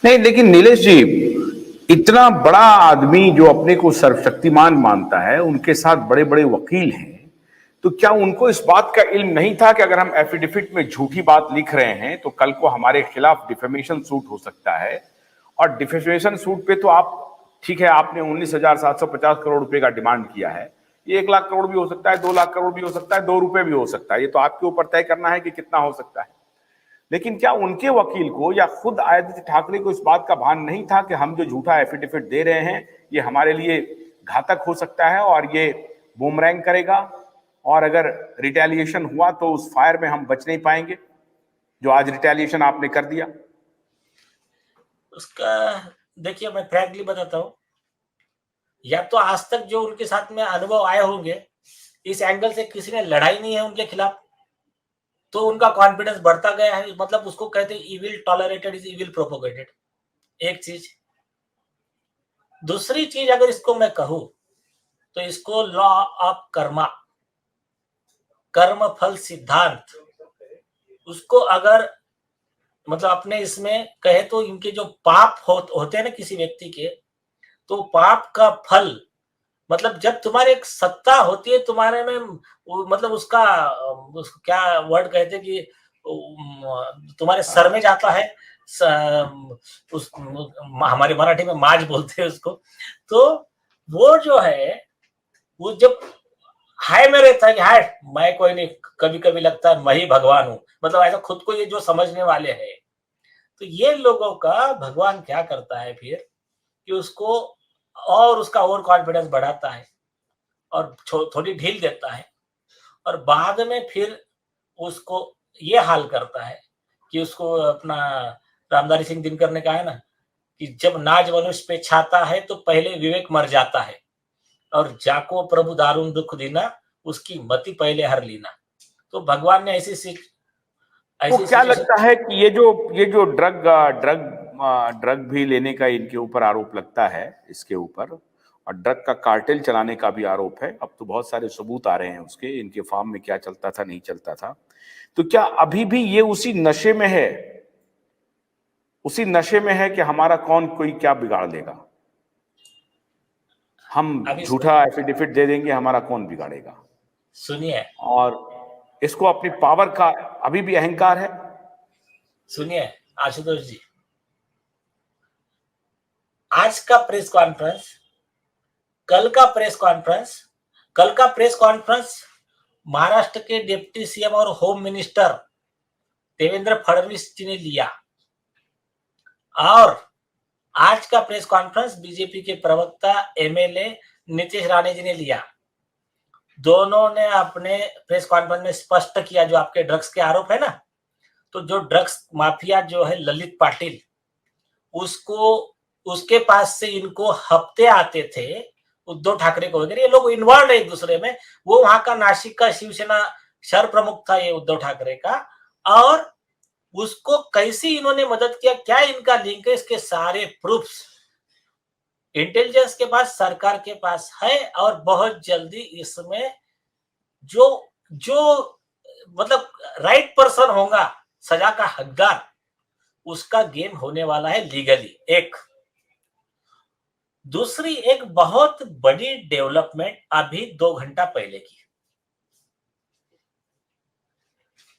नहीं, लेकिन नीलेश जी, इतना बड़ा आदमी जो अपने को सर्वशक्तिमान मानता है, उनके साथ बड़े बड़े वकील हैं, तो क्या उनको इस बात का इल्म नहीं था कि अगर हम एफिडेविट में झूठी बात लिख रहे हैं तो कल को हमारे खिलाफ डिफेमेशन सूट हो सकता है? और डिफेमेशन सूट पे तो आप, ठीक है, आपने 19,750 करोड़ रुपए का डिमांड किया है, ये 1 लाख करोड़ भी हो सकता है, 2 लाख करोड़ भी हो सकता है, 2 रुपए भी हो सकता है, ये तो आपके ऊपर तय करना है कि कितना हो सकता है। लेकिन क्या उनके वकील को या खुद आदित्य ठाकरे को इस बात का भान नहीं था कि हम जो झूठा एफिडेविट दे रहे हैं ये हमारे लिए घातक हो सकता है और ये बूमरैंग करेगा, और अगर रिटेलिएशन हुआ तो उस फायर में हम बच नहीं पाएंगे, जो आज रिटेलिएशन आपने कर दिया? उसका देखिए, मैं फ्रैंकली बताता हूँ, या तो आज तक जो उनके साथ में अनुभव आए होंगे, इस एंगल से किसी ने लड़ाई नहीं है उनके खिलाफ, तो उनका कॉन्फिडेंस बढ़ता गया है। मतलब उसको कहते हैं evil tolerated is evil propagated, एक चीज। दूसरी चीज अगर इसको मैं कहूं, तो इसको लॉ ऑफ कर्मा, कर्म फल सिद्धांत, उसको अगर मतलब अपने इसमें कहे तो इनके जो पाप होते हैं ना किसी व्यक्ति के, तो पाप का फल, मतलब जब तुम्हारे एक सत्ता होती है तुम्हारे में, मतलब उसका क्या वर्ड कहते हैं कि तुम्हारे सर में जाता है, उस हमारे मराठी में माज बोलते हैं उसको। तो वो जो है, वो जब हाय में रहता है कि हाय मैं कोई नहीं, कभी कभी लगता है मैं ही भगवान हूं, मतलब ऐसा खुद को ये जो समझने वाले हैं, तो ये लोगों का भगवान क्या करता है फिर कि उसको और उसका ओवर कॉन्फिडेंस बढ़ाता है और थोड़ी ढील देता है, और बाद में फिर उसको ये हाल करता है कि उसको अपना रामधारी सिंह दिनकर ने कहा है ना कि जब नाज मनुष्य पे छाता है तो पहले विवेक मर जाता है, और जाको प्रभु दारुण दुख दीना, उसकी मति पहले हर लीना। तो भगवान ने तो ऐसी क्या सिचुएशन। लगता है कि ये जो ड्रग ड्रग भी लेने का इनके ऊपर आरोप लगता है, इसके ऊपर, और ड्रग का कार्टेल चलाने का भी आरोप है, अब तो बहुत सारे सबूत आ रहे हैं उसके, इनके फार्म में क्या चलता था नहीं चलता था, तो क्या अभी भी ये उसी नशे में है, उसी नशे में है कि हमारा कौन कोई क्या बिगाड़ देगा, हम अभी झूठा एफिडेविट दे देंगे, हमारा कौन बिगाड़ेगा? सुनिए, और इसको अपनी पावर का अभी भी अहंकार है। सुनिए आशुतोष जी, आज का प्रेस कॉन्फ्रेंस, कल का प्रेस कॉन्फ्रेंस, कल का प्रेस कॉन्फ्रेंस महाराष्ट्र के डिप्टी सीएम और होम मिनिस्टर देवेंद्र फडणवीस जी ने लिया, और आज का प्रेस कॉन्फ्रेंस बीजेपी के प्रवक्ता एमएलए नीतीश राणे जी ने लिया। दोनों ने अपने प्रेस कॉन्फ्रेंस में स्पष्ट किया जो आपके ड्रग्स के आरोप है ना, तो जो ड्रग्स माफिया जो है ललित पाटिल, उसको, उसके पास से इनको हफ्ते आते थे उद्धव ठाकरे को वगैरह, ये लोग इन्वॉल्व है एक दूसरे में। वो वहां का नासिक का शिवसेना शहर प्रमुख था ये उद्धव ठाकरे का, और उसको कैसी इन्होंने मदद किया, क्या इनका लिंक है, इसके सारे प्रूफ्स इंटेलिजेंस के पास, सरकार के पास है, और बहुत जल्दी इसमें जो जो मतलब राइट पर्सन होगा, सजा का हकदार, उसका गेम होने वाला है लीगली। एक दूसरी एक बहुत बड़ी डेवलपमेंट अभी 2 घंटा पहले की,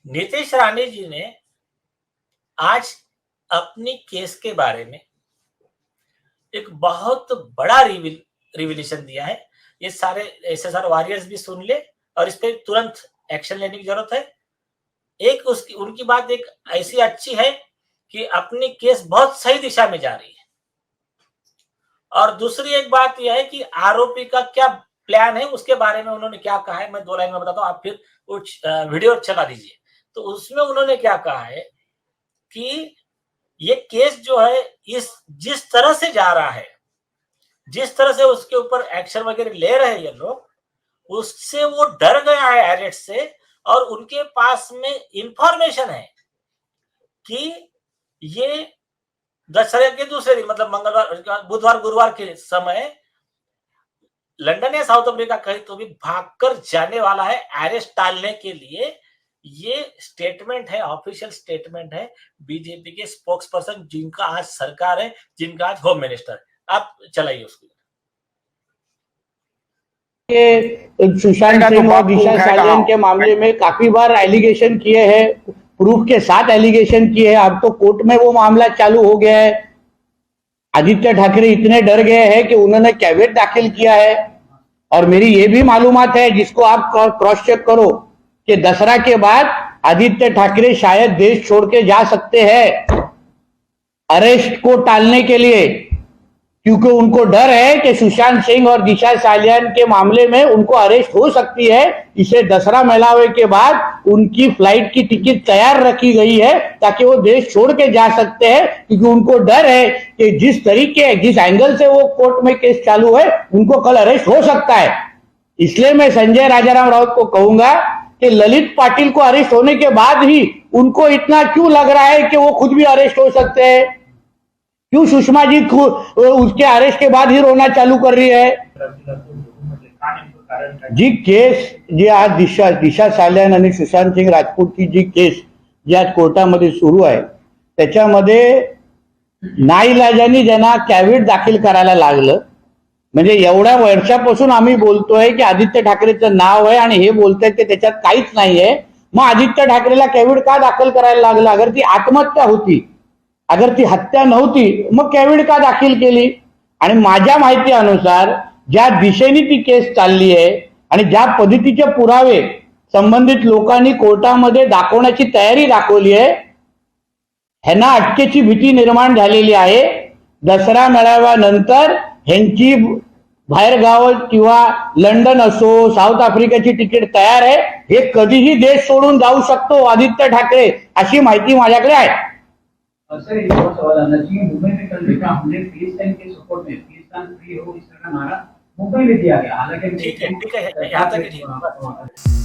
नीतीश राणे जी ने आज अपनी केस के बारे में एक बहुत बड़ा रिविलेशन दिया है। ये सारे एसएसआर वॉरियर्स भी सुन ले और इस पे तुरंत एक्शन लेने की जरूरत है। एक उसकी उनकी बात एक ऐसी अच्छी है कि अपनी केस बहुत सही दिशा में जा रही है, और दूसरी एक बात यह है कि आरोपी का क्या प्लान है, उसके बारे में उन्होंने क्या कहा है, मैं 2 लाइन में बताता हूँ, आप फिर कुछ वीडियो चला दीजिए। तो उसमें उन्होंने क्या कहा है कि ये केस जो है इस जिस तरह से जा रहा है, जिस तरह से उसके ऊपर एक्शन वगैरह ले रहे हैं ये लोग, उससे वो डर गया है अरेस्ट से, और उनके पास में इंफॉर्मेशन है कि ये दशहरे के दूसरे दिन, मतलब मंगलवार, बुधवार, गुरुवार के समय लंदन या साउथ अफ्रीका कहीं तो भी भागकर जाने वाला है अरेस्ट टालने के लिए, ये स्टेटमेंट है, ऑफिशियल स्टेटमेंट है बीजेपी के स्पोक्स पर्सन, जिनका आज सरकार है, जिनका आज होम मिनिस्टर है। आप चलाइए उसको। सुशांत सिंह और दिशा सालियान के मामले में काफी बार एलिगेशन किए हैं, प्रूफ के साथ एलिगेशन किए हैं। अब तो कोर्ट में वो मामला चालू हो गया है। आदित्य ठाकरे इतने डर गए हैं कि उन्होंने कैविएट दाखिल किया है। और मेरी ये भी मालूमात है, जिसको आप क्रॉस चेक करो, कि दसरा के बाद आदित्य ठाकरे शायद देश छोड़ के जा सकते हैं अरेस्ट को टालने के लिए, क्योंकि उनको डर है कि सुशांत सिंह और दिशा सालियान के मामले में उनको अरेस्ट हो सकती है। इसे दसरा मेलावे के बाद उनकी फ्लाइट की टिकट तैयार रखी गई है ताकि वो देश छोड़ के जा सकते हैं, क्योंकि उनको डर है कि जिस तरीके, जिस एंगल से वो कोर्ट में केस चालू है, उनको कल अरेस्ट हो सकता है। इसलिए मैं संजय राजाराम राउत को कहूंगा कि ललित पाटिल को अरेस्ट होने के बाद ही उनको इतना क्यों लग रहा है कि वो खुद भी अरेस्ट हो सकते हैं? क्यों सुषमा जी उसके अरेस्ट के बाद ही रोना चालू कर रही है? जी केस जी आज दिशा सालियान आणि सुशांत सिंग राजपूतची जी केस जी आज कोर्टामध्ये सुरू आहे, त्याच्यामध्ये नाईलाजाने ज्यांना कॅव्हिट दाखल करायला लागलं, म्हणजे एवढ्या वर्षापासून आम्ही बोलतोय की आदित्य ठाकरेचं नाव आहे आणि हे बोलतायत की त्याच्यात काहीच नाहीये, मग आदित्य ठाकरेला कॅव्हिट का दाखल करायला लागलं? अगर ती आत्महत्या होती, अगर ती हत्या नव्हती, मग कॅव्हिट का दाखल केली? आणि माझ्या माहिती अनुसार ज्या दिशेने ती केस चालली आहे आणि ज्या पद्धतीचे पुरावे संबंधित लोकांनी कोर्टामध्ये दाखवण्याची तयारी दाखवली आहे, ह्यांना अटकेची भीती निर्माण झालेली आहे। दसरा मेळाव्यानंतर ह्यांची बाहेरगाव किंवा लंडन असो, साऊथ आफ्रिकेची तिकीट तयार आहे, हे कधीही देश सोडून जाऊ शकतो आदित्य ठाकरे, अशी माहिती माझ्याकडे आहे। सर एक और सवाल आना चाहिए, मुंबई में कल देखा हमने पाकिस्तान के सपोर्ट में पाकिस्तान फ्री हो इस तरह का नारा मुंबई में दिया गया, हालांकि ठीक है, यहाँ तक ठीक है।